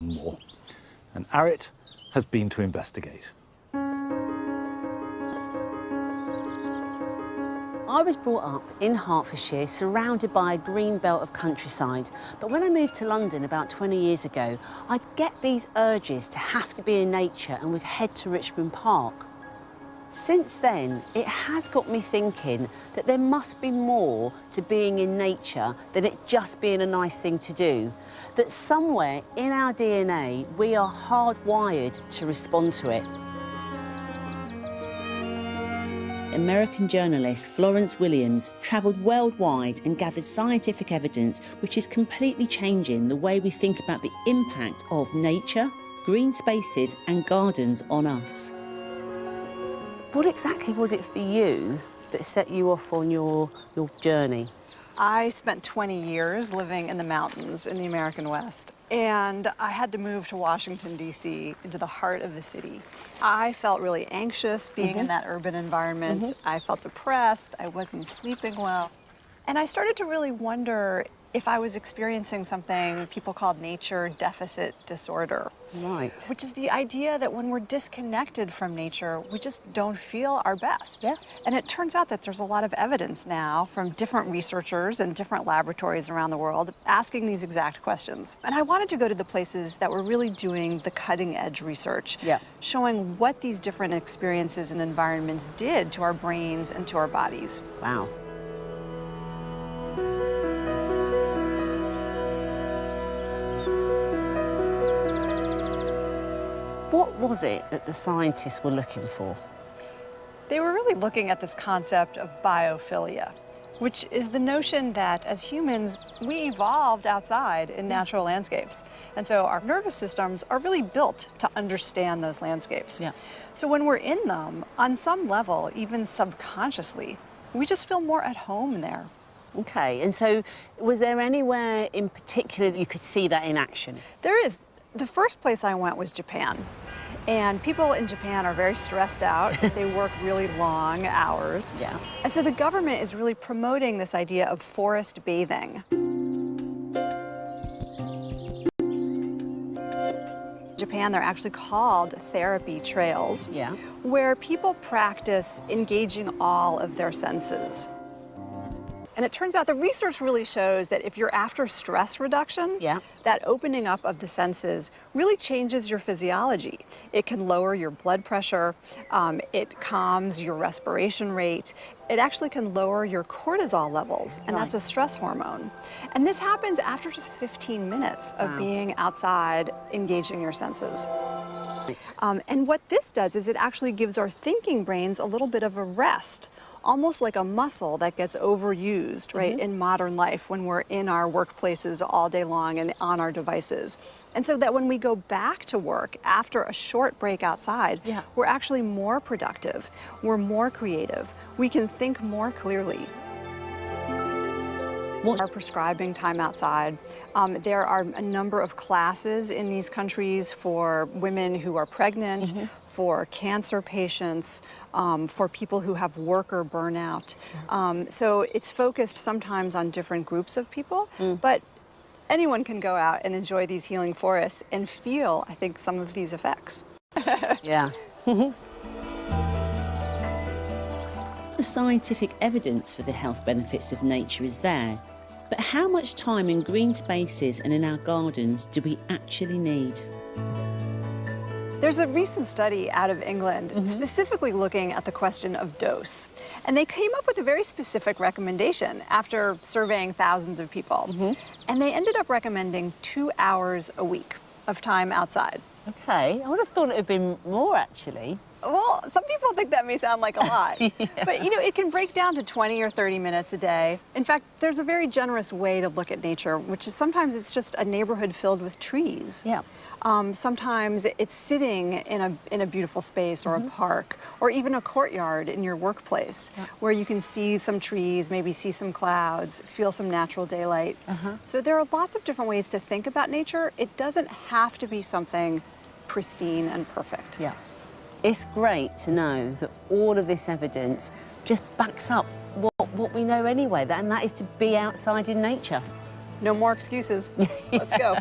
more. And Arit has been to investigate. I was brought up in Hertfordshire, surrounded by a green belt of countryside. But when I moved to London about 20 years ago, I'd get these urges to have to be in nature and would head to Richmond Park. Since then, it has got me thinking that there must be more to being in nature than it just being a nice thing to do. That somewhere in our DNA, we are hardwired to respond to it. American journalist Florence Williams travelled worldwide and gathered scientific evidence which is completely changing the way we think about the impact of nature, green spaces and gardens on us. What exactly was it for you that set you off on your journey? I spent 20 years living in the mountains in the American West, and I had to move to Washington, D.C., into the heart of the city. I felt really anxious being in that urban environment. I felt depressed. I wasn't sleeping well. And I started to really wonder if I was experiencing something people called nature deficit disorder. Right. Which is the idea that when we're disconnected from nature, we just don't feel our best. Yeah. And it turns out that there's a lot of evidence now from different researchers and different laboratories around the world asking these exact questions. And I wanted to go to the places that were really doing the cutting edge research, showing what these different experiences and environments did to our brains and to our bodies. Wow. What was it that the scientists were looking for? They were really looking at this concept of biophilia, which is the notion that as humans, we evolved outside in natural landscapes. And so our nervous systems are really built to understand those landscapes. Yeah. So when we're in them, on some level, even subconsciously, we just feel more at home there. Okay, and so was there anywhere in particular that you could see that in action? There is. The first place I went was Japan. And people in Japan are very stressed out. They work really long hours. Yeah. And so the government is really promoting this idea of forest bathing. Japan, they're actually called therapy trails, where people practice engaging all of their senses. And it turns out the research really shows that if you're after stress reduction, that opening up of the senses really changes your physiology. It can lower your blood pressure, it calms your respiration rate, it actually can lower your cortisol levels, and that's a stress hormone. And this happens after just 15 minutes of being outside, engaging your senses. And what this does is it actually gives our thinking brains a little bit of a rest, almost like a muscle that gets overused, right, in modern life when we're in our workplaces all day long and on our devices. And so that when we go back to work after a short break outside, we're actually more productive, we're more creative, we can think more clearly. Are prescribing time outside. There are a number of classes in these countries for women who are pregnant, for cancer patients, for people who have worker burnout. So it's focused sometimes on different groups of people, but anyone can go out and enjoy these healing forests and feel, I think, some of these effects. Yeah. The scientific evidence for the health benefits of nature is there, but how much time in green spaces and in our gardens do we actually need? There's a recent study out of England specifically looking at the question of dose. And they came up with a very specific recommendation after surveying thousands of people. And they ended up recommending 2 hours a week of time outside. Okay, I would have thought it would have been more, actually. Well, some people think that may sound like a lot, but you know, it can break down to 20 or 30 minutes a day. In fact, there's a very generous way to look at nature, which is sometimes it's just a neighborhood filled with trees. Sometimes it's sitting in a beautiful space or a park, or even a courtyard in your workplace, where you can see some trees, maybe see some clouds, feel some natural daylight. So there are lots of different ways to think about nature. It doesn't have to be something pristine and perfect. It's great to know that all of this evidence just backs up what we know anyway, and that is to be outside in nature. No more excuses. Let's go.